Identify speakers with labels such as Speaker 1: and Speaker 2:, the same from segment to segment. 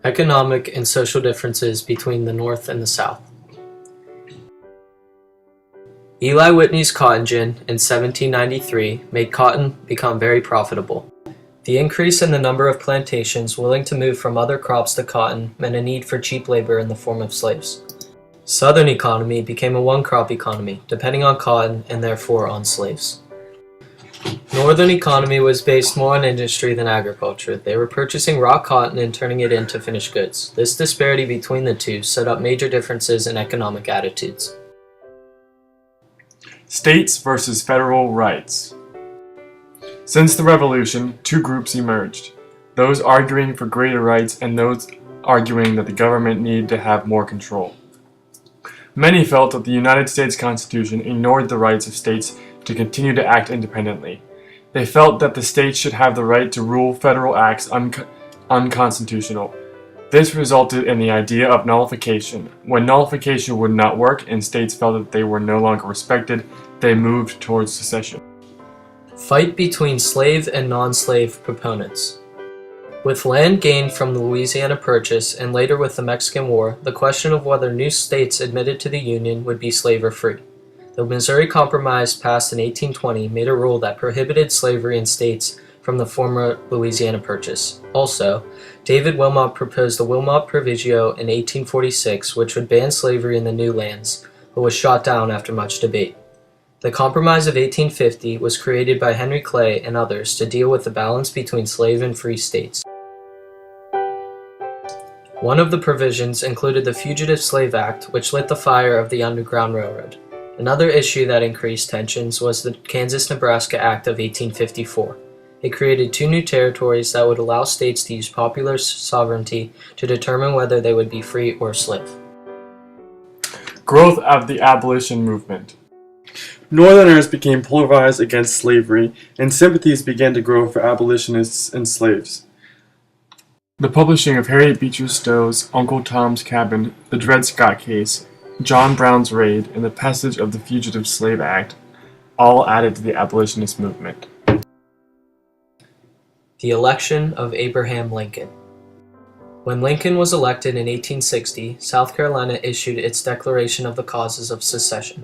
Speaker 1: Economic and social differences between the North and the South. Eli Whitney's cotton gin in 1793 made cotton become very profitable. The increase in the number of plantations willing to move from other crops to cotton meant a need for cheap labor in the form of slaves. Southern economy became a one-crop economy, depending on cotton and therefore on slaves. Northern economy was based more on industry than agriculture. They were purchasing raw cotton and turning it into finished goods. This disparity between the two set up major differences in economic attitudes.
Speaker 2: States versus federal rights. Since the Revolution, two groups emerged, those arguing for greater rights and those arguing that the government needed to have more control. Many felt that the United States Constitution ignored the rights of states to continue to act independently. They felt that the states should have the right to rule federal acts unconstitutional. This resulted in the idea of nullification. When nullification would not work and states felt that they were no longer respected, they moved towards secession.
Speaker 1: Fight between slave and non-slave proponents. With land gained from the Louisiana Purchase and later with the Mexican War, the question of whether new states admitted to the Union would be slave or free. The Missouri Compromise, passed in 1820, made a rule that prohibited slavery in states from the former Louisiana Purchase. Also, David Wilmot proposed the Wilmot Proviso in 1846, which would ban slavery in the new lands, but was shot down after much debate. The Compromise of 1850 was created by Henry Clay and others to deal with the balance between slave and free states. One of the provisions included the Fugitive Slave Act, which lit the fire of the Underground Railroad. Another issue that increased tensions was the Kansas-Nebraska Act of 1854. It created two new territories that would allow states to use popular sovereignty to determine whether they would be free or slave.
Speaker 2: Growth of the abolition movement. Northerners became polarized against slavery, and sympathies began to grow for abolitionists and slaves. The publishing of Harriet Beecher Stowe's Uncle Tom's Cabin, the Dred Scott Case, John Brown's Raid, and the passage of the Fugitive Slave Act all added to the abolitionist movement.
Speaker 1: The election of Abraham Lincoln. When Lincoln was elected in 1860, South Carolina issued its Declaration of the Causes of Secession.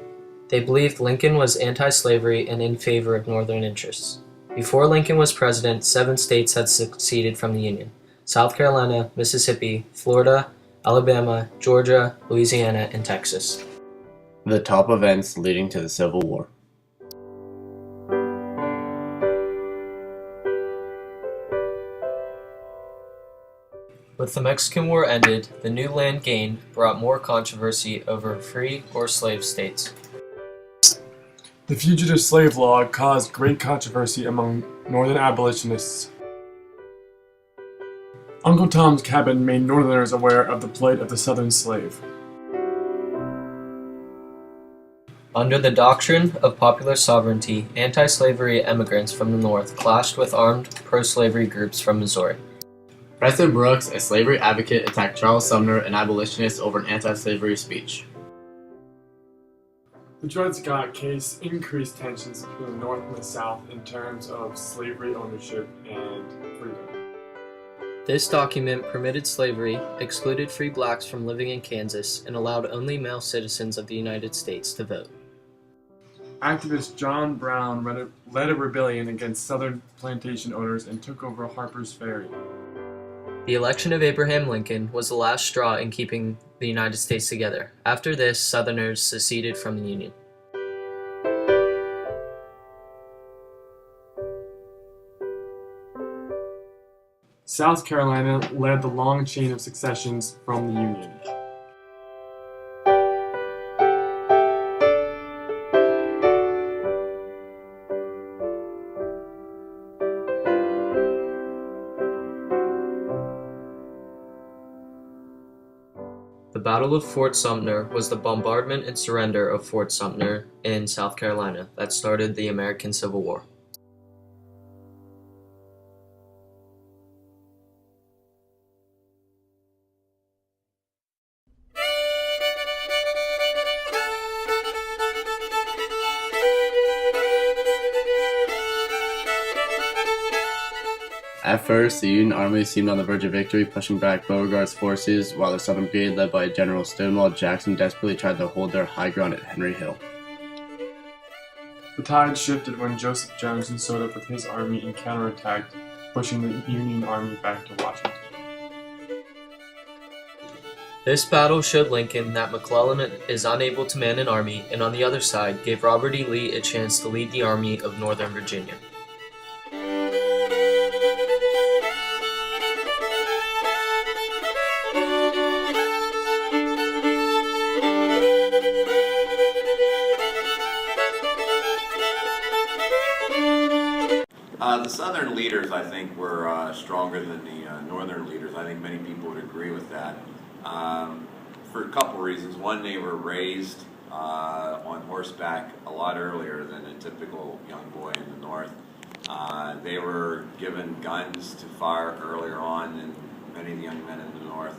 Speaker 1: They believed Lincoln was anti-slavery and in favor of Northern interests. Before Lincoln was president, 7 states had seceded from the Union: South Carolina, Mississippi, Florida, Alabama, Georgia, Louisiana, and Texas.
Speaker 3: The top events leading to the Civil War.
Speaker 1: With the Mexican War ended, the new land gained brought more controversy over free or slave states.
Speaker 2: The Fugitive Slave Law caused great controversy among Northern abolitionists. Uncle Tom's Cabin made Northerners aware of the plight of the Southern slave.
Speaker 1: Under the doctrine of popular sovereignty, anti-slavery immigrants from the North clashed with armed pro-slavery groups from Missouri.
Speaker 3: President Brooks, a slavery advocate, attacked Charles Sumner, an abolitionist, over an anti-slavery speech.
Speaker 2: The Dred Scott Case increased tensions between the North and the South in terms of slavery ownership and freedom.
Speaker 1: This document permitted slavery, excluded free blacks from living in Kansas, and allowed only male citizens of the United States to vote.
Speaker 2: Activist John Brown led a rebellion against Southern plantation owners and took over Harper's Ferry.
Speaker 1: The election of Abraham Lincoln was the last straw in keeping the United States together. After this, Southerners seceded from the Union.
Speaker 2: South Carolina led the long chain of secessions from the Union.
Speaker 1: The Battle of Fort Sumter was the bombardment and surrender of Fort Sumter in South Carolina that started the American Civil War.
Speaker 3: At first, the Union Army seemed on the verge of victory, pushing back Beauregard's forces, while the Southern Brigade, led by General Stonewall Jackson, desperately tried to hold their high ground at Henry Hill.
Speaker 2: The tide shifted when Joseph Johnston stood up with his army and counterattacked, pushing the Union Army back to Washington.
Speaker 1: This battle showed Lincoln that McClellan is unable to man an army, and on the other side, gave Robert E. Lee a chance to lead the Army of Northern Virginia.
Speaker 4: The Southern leaders, I think, were stronger than the Northern leaders. I think many people would agree with that for a couple reasons. One, they were raised on horseback a lot earlier than a typical young boy in the North. They were given guns to fire earlier on than many of the young men in the North.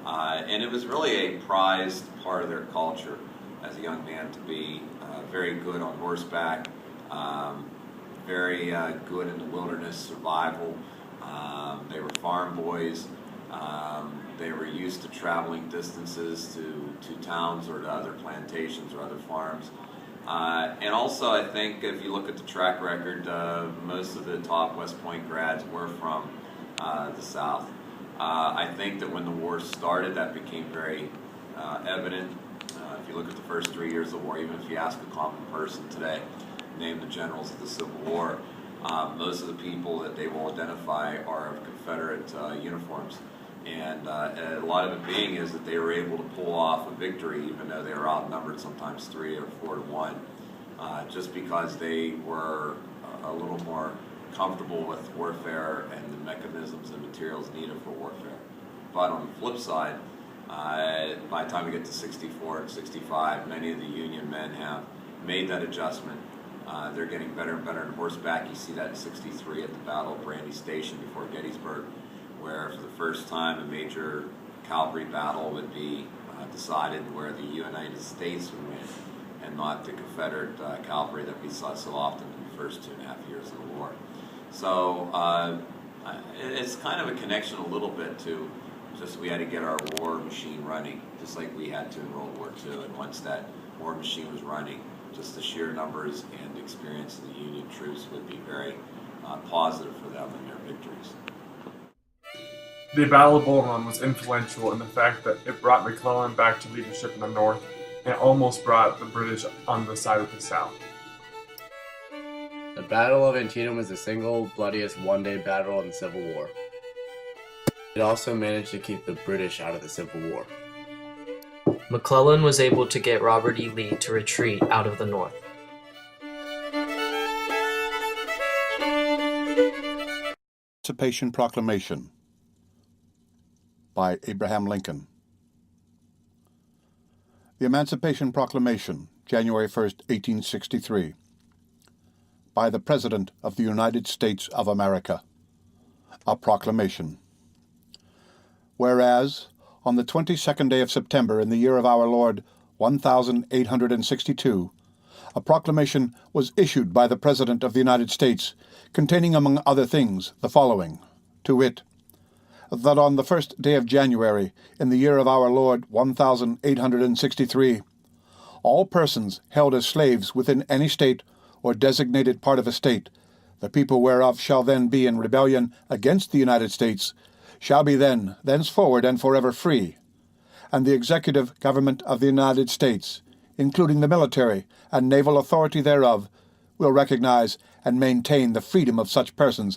Speaker 4: And it was really a prized part of their culture as a young man to be very good on horseback, very good in the wilderness survival. They were farm boys. They were used to traveling distances to towns or to other plantations or other farms. And also, I think if you look at the track record, most of the top West Point grads were from the South. I think that when the war started, that became very evident. If you look at the first 3 years of the war, even if you ask a common person today, name the generals of the Civil War, most of the people that they will identify are of Confederate uniforms. And a lot of it being is that they were able to pull off a victory even though they were outnumbered sometimes 3 or 4 to 1, just because they were a little more comfortable with warfare and the mechanisms and materials needed for warfare. But on the flip side, by the time we get to 64 and 65, many of the Union men have made that adjustment. They're getting better and better on horseback. You see that in 63 at the Battle of Brandy Station before Gettysburg, where for the first time a major cavalry battle would be decided where the United States would win and not the Confederate cavalry that we saw so often in the first 2.5 years of the war. So it's kind of a connection a little bit to just we had to get our war machine running, just like we had to in World War II. And once that war machine was running, just the sheer numbers and experience of the Union troops would be very positive for them in their victories.
Speaker 2: The Battle of Bull Run was influential in the fact that it brought McClellan back to leadership in the North and almost brought the British on the side of the South.
Speaker 3: The Battle of Antietam was the single bloodiest one-day battle in the Civil War. It also managed to keep the British out of the Civil War.
Speaker 1: McClellan was able to get Robert E. Lee to retreat out of the North.
Speaker 5: Emancipation Proclamation by Abraham Lincoln. The Emancipation Proclamation, January 1st, 1863. By the President of the United States of America. A proclamation. Whereas, on the 22nd day of September in the year of our Lord 1862, a proclamation was issued by the President of the United States, containing among other things the following, to wit, that on the 1st day of January in the year of our Lord 1863, all persons held as slaves within any state or designated part of a state, the people whereof shall then be in rebellion against the United States, shall be then, thenceforward and forever free, and the executive government of the United States, including the military and naval authority thereof, will recognize and maintain the freedom of such persons.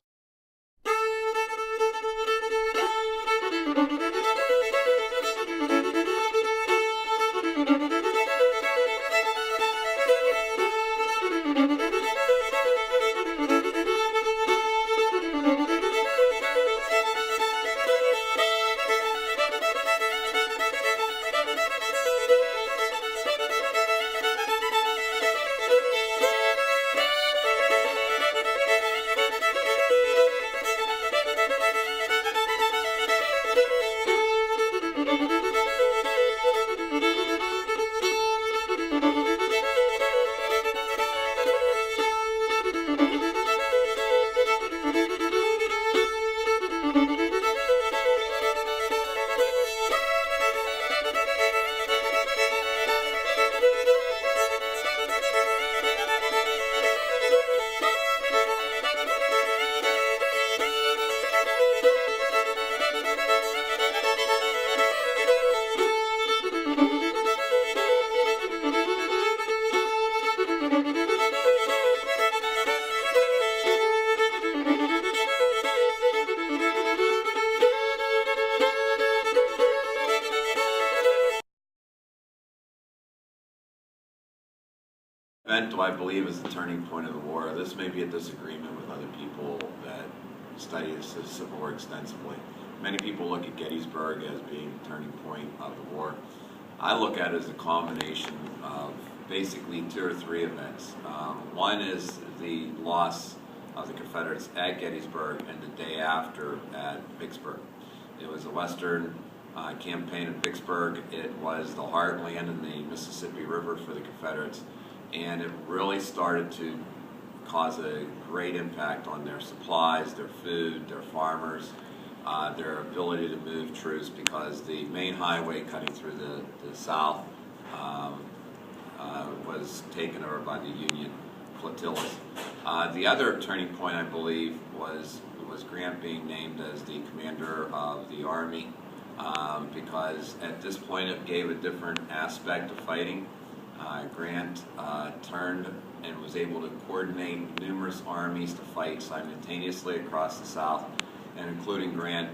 Speaker 4: event do I believe is the turning point of the war? This may be a disagreement with other people that study the Civil War extensively. Many people look at Gettysburg as being the turning point of the war. I look at it as a combination of basically 2 or 3 events. One is the loss of the Confederates at Gettysburg and the day after at Vicksburg. It was a Western campaign at Vicksburg. It was the heartland in the Mississippi River for the Confederates, and it really started to cause a great impact on their supplies, their food, their farmers, their ability to move troops, because the main highway cutting through the South was taken over by the Union flotillas. The other turning point, I believe, was Grant being named as the commander of the Army, because at this point it gave a different aspect of fighting. Grant turned and was able to coordinate numerous armies to fight simultaneously across the South, and including Grant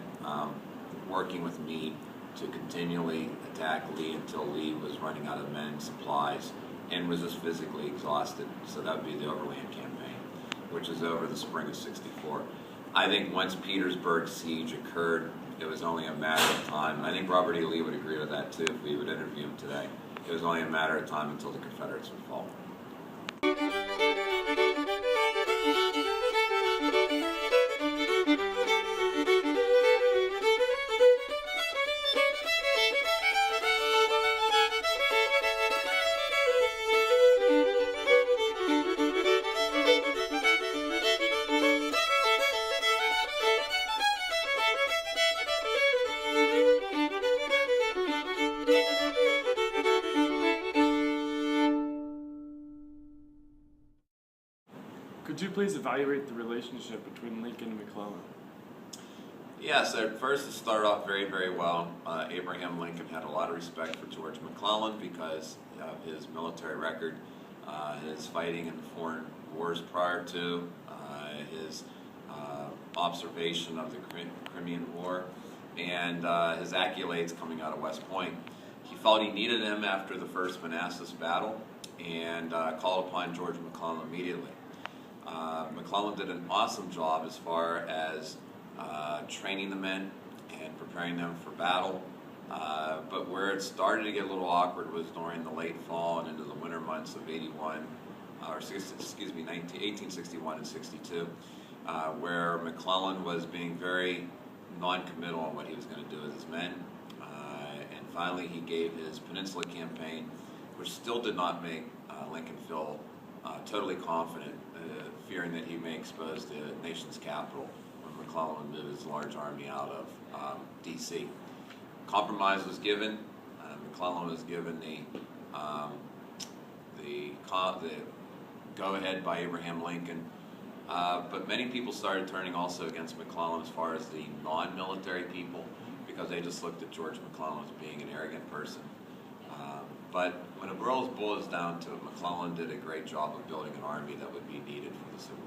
Speaker 4: working with Meade to continually attack Lee until Lee was running out of men and supplies and was just physically exhausted. So that would be the Overland Campaign, which is over the spring of '64. I think once Petersburg siege occurred, it was only a matter of time. I think Robert E. Lee would agree with that too if we would interview him today. It was only a matter of time until the Confederates would fall.
Speaker 2: Could you please evaluate the relationship between Lincoln and McClellan?
Speaker 4: Yes, at first it started off very, very well. Abraham Lincoln had a lot of respect for George McClellan because of his military record, his fighting in foreign wars prior to, his observation of the Crimean War, and his accolades coming out of West Point. He felt he needed him after the First Manassas battle and called upon George McClellan immediately. McClellan did an awesome job as far as training the men and preparing them for battle, but where it started to get a little awkward was during the late fall and into the winter months of 1861 and 62, where McClellan was being very non-committal on what he was going to do with his men, and finally he gave his Peninsula Campaign, which still did not make Lincoln feel totally confident, fearing that he may expose the nation's capital when McClellan would move his large army out of D.C. Compromise was given. McClellan was given the go-ahead by Abraham Lincoln, but many people started turning also against McClellan as far as the non-military people, because they just looked at George McClellan as being an arrogant person. But when it boils down to it, McClellan did a great job of building an army that would be needed for the Civil War.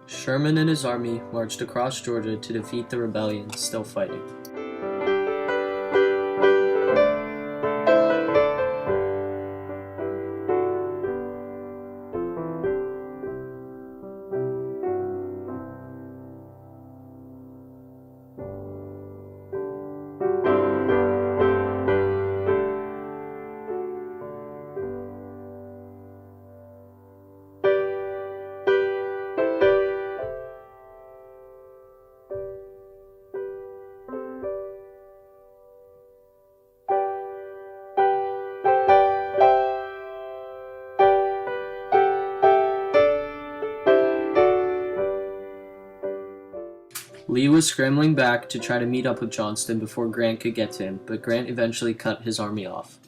Speaker 1: Sherman and his army marched across Georgia to defeat the rebellion still fighting. Lee was scrambling back to try to meet up with Johnston before Grant could get to him, but Grant eventually cut his army off.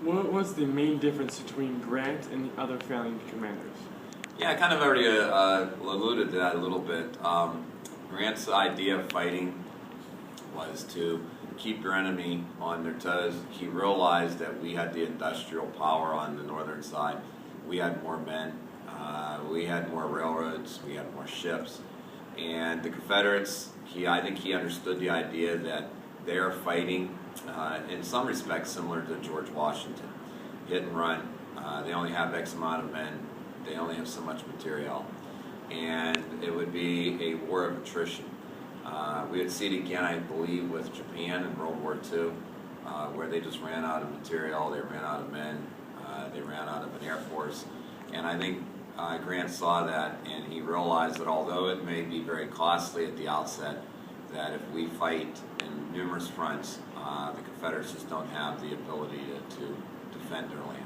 Speaker 2: What was the main difference between Grant and the other failing commanders?
Speaker 4: Yeah, I kind of already alluded to that a little bit. Grant's idea of fighting was to keep your enemy on their toes. He realized that we had the industrial power on the northern side. We had more men, we had more railroads, we had more ships. And the Confederates, I think he understood the idea that they are fighting, in some respects, similar to George Washington. Hit and run. They only have X amount of men. They only have so much material. And it would be a war of attrition. We would see it again, I believe, with Japan in World War II, where they just ran out of material, they ran out of men, they ran out of an air force. And I think Grant saw that, and he realized that although it may be very costly at the outset, that if we fight in numerous fronts, the Confederates just don't have the ability to defend their land.